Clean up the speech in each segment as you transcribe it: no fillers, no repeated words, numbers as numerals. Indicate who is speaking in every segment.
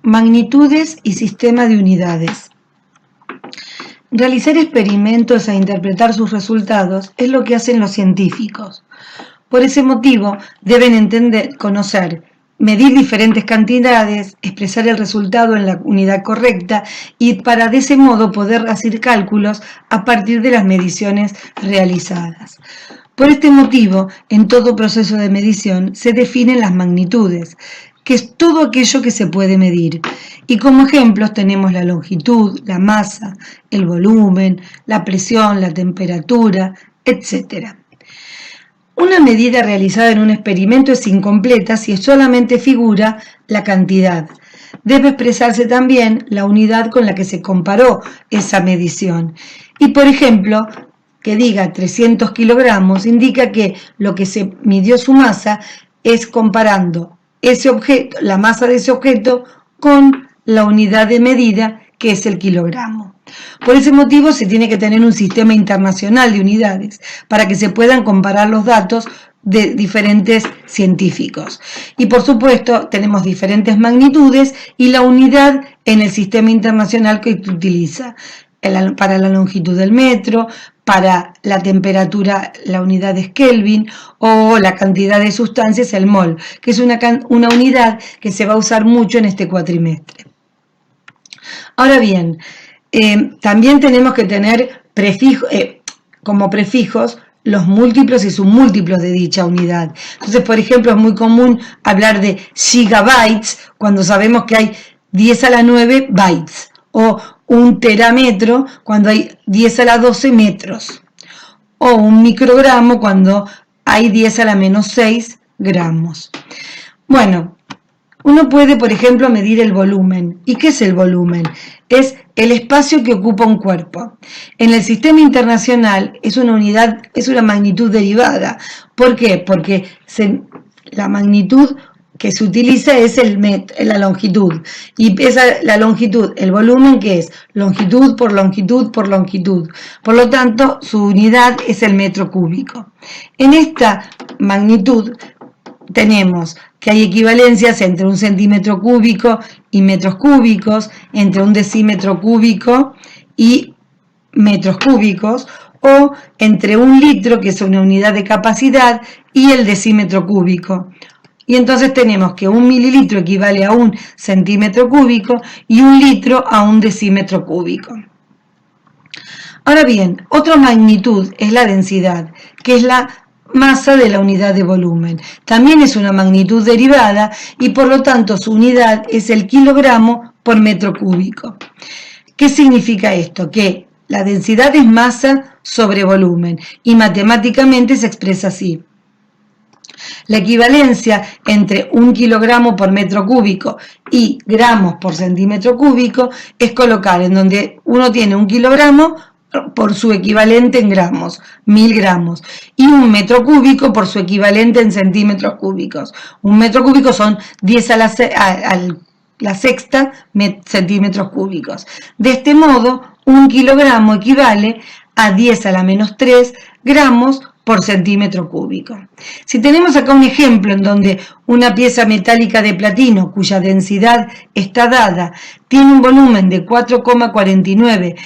Speaker 1: Magnitudes y sistema de unidades. Realizar experimentos e interpretar sus resultados es lo que hacen los científicos. Por ese motivo, deben entender, conocer, medir diferentes cantidades, expresar el resultado en la unidad correcta y para de ese modo poder hacer cálculos a partir de las mediciones realizadas. Por este motivo, en todo proceso de medición se definen las magnitudes, que es todo aquello que se puede medir. Y como ejemplos tenemos la longitud, la masa, el volumen, la presión, la temperatura, etc. Una medida realizada en un experimento es incompleta si solamente figura la cantidad. Debe expresarse también la unidad con la que se comparó esa medición. Y por ejemplo, que diga 300 kilogramos indica que lo que se midió su masa es comparando ese objeto, la masa de ese objeto con la unidad de medida que es el kilogramo. Por ese motivo se tiene que tener un sistema internacional de unidades para que se puedan comparar los datos de diferentes científicos. Y por supuesto tenemos diferentes magnitudes y la unidad en el sistema internacional que se utiliza. Para la longitud del metro, para la temperatura la unidad es Kelvin o la cantidad de sustancias el mol, que es una unidad que se va a usar mucho en este cuatrimestre. Ahora bien, también tenemos que tener como prefijos los múltiplos y submúltiplos de dicha unidad. Entonces, por ejemplo, es muy común hablar de gigabytes cuando sabemos que hay 10 a la 9 bytes, o un terámetro cuando hay 10 a la 12 metros, o un microgramo cuando hay 10 a la menos 6 gramos. Bueno, uno puede, por ejemplo, medir el volumen. ¿Y qué es el volumen? Es el espacio que ocupa un cuerpo. En el sistema internacional es una unidad, es una magnitud derivada. ¿Por qué? Porque la magnitud que se utiliza es la longitud, y la longitud, el volumen que es longitud por longitud por longitud, por lo tanto su unidad es el metro cúbico. En esta magnitud tenemos que hay equivalencias entre un centímetro cúbico y metros cúbicos, entre un decímetro cúbico y metros cúbicos, o entre un litro, que es una unidad de capacidad, y el decímetro cúbico. Y entonces tenemos que un mililitro equivale a un centímetro cúbico y un litro a un decímetro cúbico. Ahora bien, otra magnitud es la densidad, que es la masa de la unidad de volumen. También es una magnitud derivada y por lo tanto su unidad es el kilogramo por metro cúbico. ¿Qué significa esto? Que la densidad es masa sobre volumen y matemáticamente se expresa así. La equivalencia entre un kilogramo por metro cúbico y gramos por centímetro cúbico es colocar en donde uno tiene un kilogramo por su equivalente en gramos, 1000 gramos, y un metro cúbico por su equivalente en centímetros cúbicos. Un metro cúbico son 10 a la sexta centímetros cúbicos. De este modo, un kilogramo equivale a 10 a la menos 3 gramos por centímetro cúbico. Si tenemos acá un ejemplo en donde una pieza metálica de platino, cuya densidad está dada, tiene un volumen de 4,49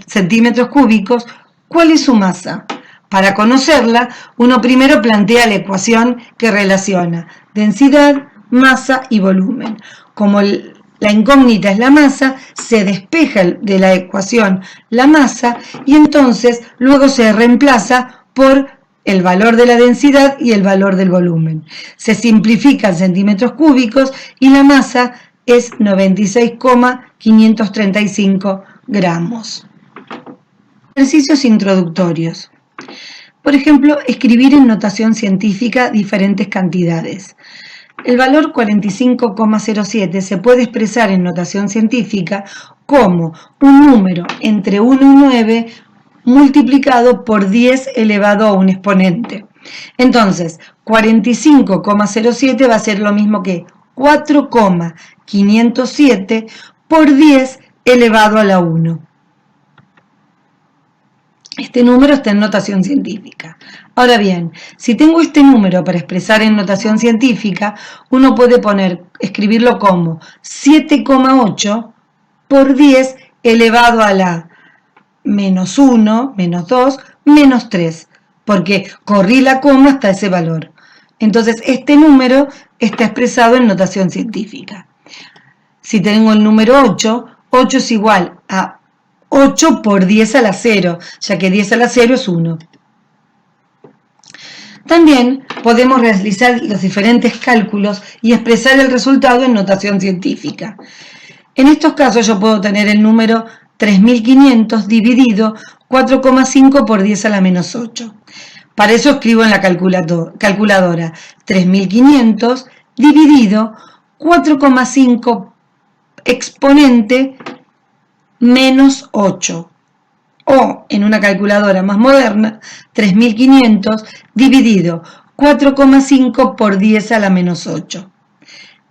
Speaker 1: centímetros cúbicos, ¿cuál es su masa? Para conocerla, uno primero plantea la ecuación que relaciona densidad, masa y volumen. Como la incógnita es la masa, se despeja de la ecuación la masa y entonces luego se reemplaza por el valor de la densidad y el valor del volumen. Se simplifican centímetros cúbicos y la masa es 96,535 gramos. Ejercicios introductorios. Por ejemplo, escribir en notación científica diferentes cantidades. El valor 45,07 se puede expresar en notación científica como un número entre 1 y 9 multiplicado por 10 elevado a un exponente. Entonces, 45,07 va a ser lo mismo que 4,507 por 10 elevado a la 1. Este número está en notación científica. Ahora bien, si tengo este número para expresar en notación científica, uno puede escribirlo como 7,8 por 10 elevado a la menos 1, menos 2, menos 3, porque corrí la coma hasta ese valor. Entonces, este número está expresado en notación científica. Si tengo el número 8, 8 es igual a 8 por 10 a la 0, ya que 10 a la 0 es 1. También podemos realizar los diferentes cálculos y expresar el resultado en notación científica. En estos casos yo puedo tener el número 3500 dividido 4,5 por 10 a la menos 8. Para eso escribo en la calculadora 3500 dividido 4,5 exponente menos 8. O, en una calculadora más moderna, 3500 dividido 4,5 por 10 a la menos 8.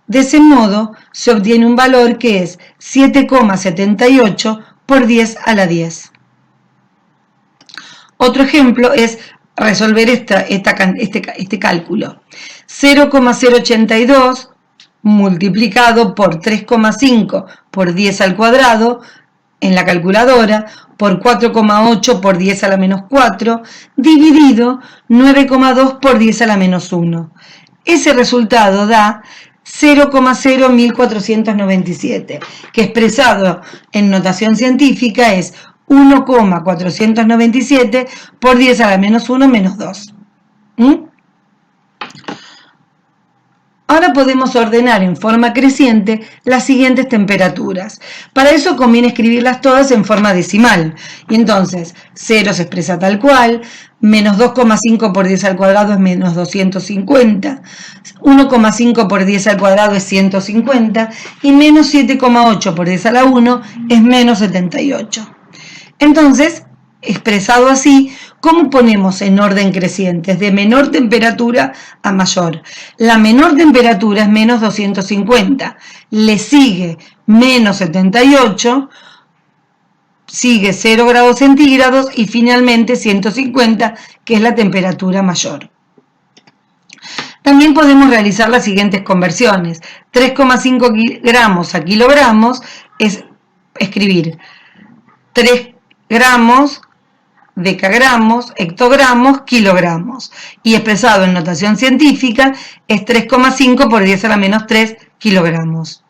Speaker 1: De ese modo, se obtiene un valor que es 7,78 por 10 a la 10. Otro ejemplo es resolver este cálculo. 0,082 multiplicado por 3,5 por 10 al cuadrado en la calculadora por 4,8 por 10 a la menos 4 dividido 9,2 por 10 a la menos 1. Ese resultado da 0,01497, que expresado en notación científica es 1,497 por 10 a la menos 1 menos 2. Ahora podemos ordenar en forma creciente las siguientes temperaturas. Para eso conviene escribirlas todas en forma decimal. Y entonces, 0 se expresa tal cual, menos 2,5 por 10 al cuadrado es menos 250, 1,5 por 10 al cuadrado es 150 y menos 7,8 por 10 a la 1 es menos 78. Entonces, expresado así, ¿cómo ponemos en orden creciente? De menor temperatura a mayor. La menor temperatura es menos 250, le sigue menos 78, sigue 0 grados centígrados y finalmente 150, que es la temperatura mayor. También podemos realizar las siguientes conversiones. 3,5 gramos a kilogramos es escribir 3 gramos, decagramos, hectogramos, kilogramos. Y expresado en notación científica es 3,5 por 10 a la menos 3 kilogramos.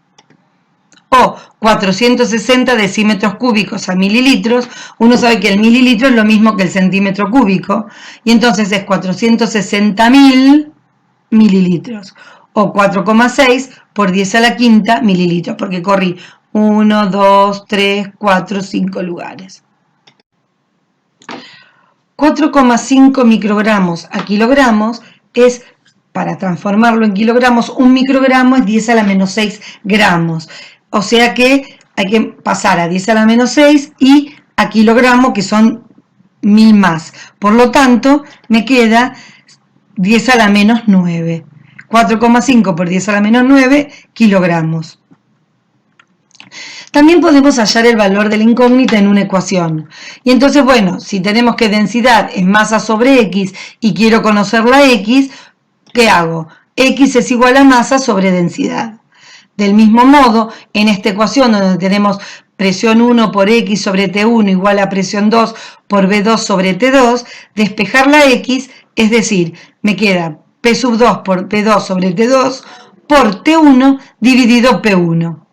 Speaker 1: O 460 decímetros cúbicos a mililitros. Uno sabe que el mililitro es lo mismo que el centímetro cúbico. Y entonces es 460.000 mililitros. O 4,6 por 10 a la quinta mililitros. Porque corrí 1, 2, 3, 4, 5 lugares. 4,5 microgramos a kilogramos es, para transformarlo en kilogramos, un microgramo es 10 a la menos 6 gramos. O sea que hay que pasar a 10 a la menos 6 y a kilogramo, que son 1000 más. Por lo tanto, me queda 10 a la menos 9. 4,5 por 10 a la menos 9 kilogramos. También podemos hallar el valor de la incógnita en una ecuación. Y entonces, bueno, si tenemos que densidad es masa sobre X y quiero conocer la X, ¿qué hago? X es igual a masa sobre densidad. Del mismo modo, en esta ecuación donde tenemos presión 1 por X sobre T1 igual a presión 2 por B2 sobre T2, despejar la X, es decir, me queda P sub 2 por P2 sobre T2 por T1 dividido P1.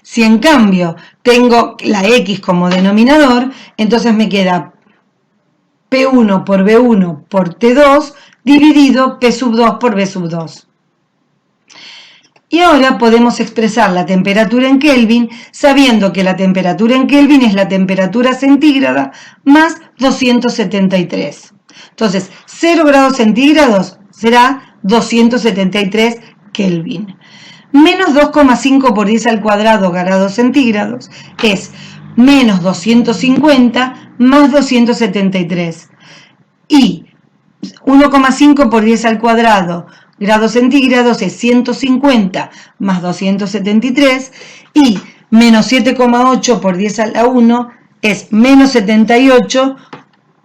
Speaker 1: Si en cambio tengo la X como denominador, entonces me queda P1 por B1 por T2 dividido P sub 2 por B sub 2. Y ahora podemos expresar la temperatura en Kelvin sabiendo que la temperatura en Kelvin es la temperatura centígrada más 273. Entonces, 0 grados centígrados será 273 Kelvin. Menos 2,5 por 10 al cuadrado grados centígrados es menos 250 más 273. Y 1,5 por 10 al cuadrado grados centígrados es 150 más 273. Y menos 7,8 por 10 a la 1 es menos 78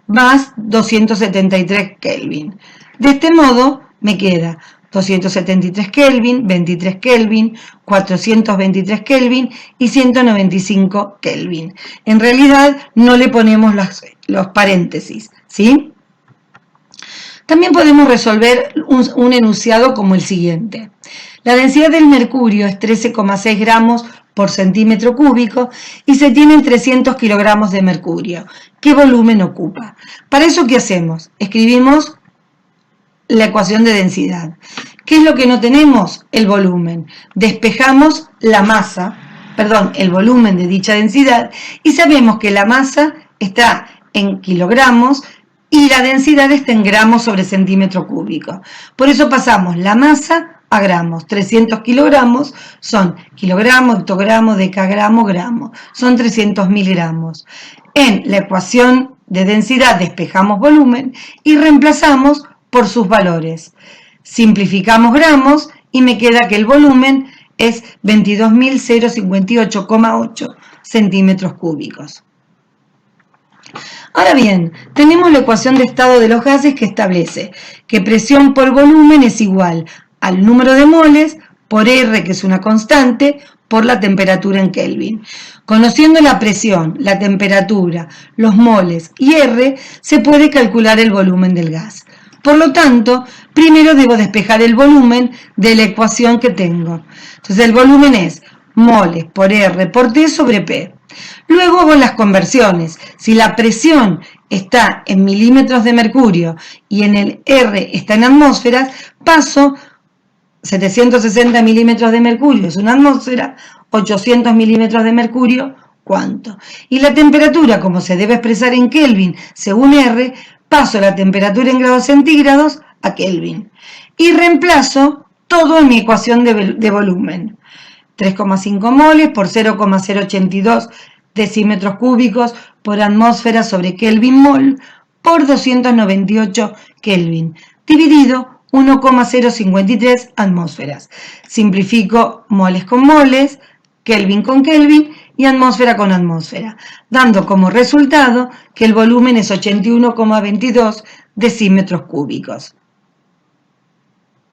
Speaker 1: más 273 Kelvin. De este modo me queda 273 Kelvin, 23 Kelvin, 423 Kelvin y 195 Kelvin. En realidad no le ponemos los paréntesis, ¿sí? También podemos resolver un enunciado como el siguiente. La densidad del mercurio es 13,6 gramos por centímetro cúbico y se tienen 300 kilogramos de mercurio. ¿Qué volumen ocupa? Para eso, ¿qué hacemos? Escribimos la ecuación de densidad. ¿Qué es lo que no tenemos? El volumen. Despejamos la masa, el volumen de dicha densidad y sabemos que la masa está en kilogramos y la densidad está en gramos sobre centímetro cúbico. Por eso pasamos la masa a gramos. 300 kilogramos son kilogramo, hectogramo, decagramo, gramo. Son 300 miligramos. En la ecuación de densidad despejamos volumen y reemplazamos por sus valores. Simplificamos gramos y me queda que el volumen es 22.058,8 centímetros cúbicos. Ahora bien, tenemos la ecuación de estado de los gases que establece que presión por volumen es igual al número de moles por R, que es una constante, por la temperatura en Kelvin. Conociendo la presión, la temperatura, los moles y R, se puede calcular el volumen del gas. Por lo tanto, primero debo despejar el volumen de la ecuación que tengo. Entonces el volumen es moles por R por T sobre P. Luego hago las conversiones. Si la presión está en milímetros de mercurio y en el R está en atmósferas, paso 760 milímetros de mercurio es una atmósfera, 800 milímetros de mercurio, ¿cuánto? Y la temperatura, como se debe expresar en Kelvin según R, paso la temperatura en grados centígrados a Kelvin. Y reemplazo todo en mi ecuación de volumen. 3,5 moles por 0,082 decímetros cúbicos por atmósfera sobre Kelvin mol por 298 Kelvin, dividido 1,053 atmósferas. Simplifico moles con moles, Kelvin con Kelvin y atmósfera con atmósfera, dando como resultado que el volumen es 81,22 decímetros cúbicos.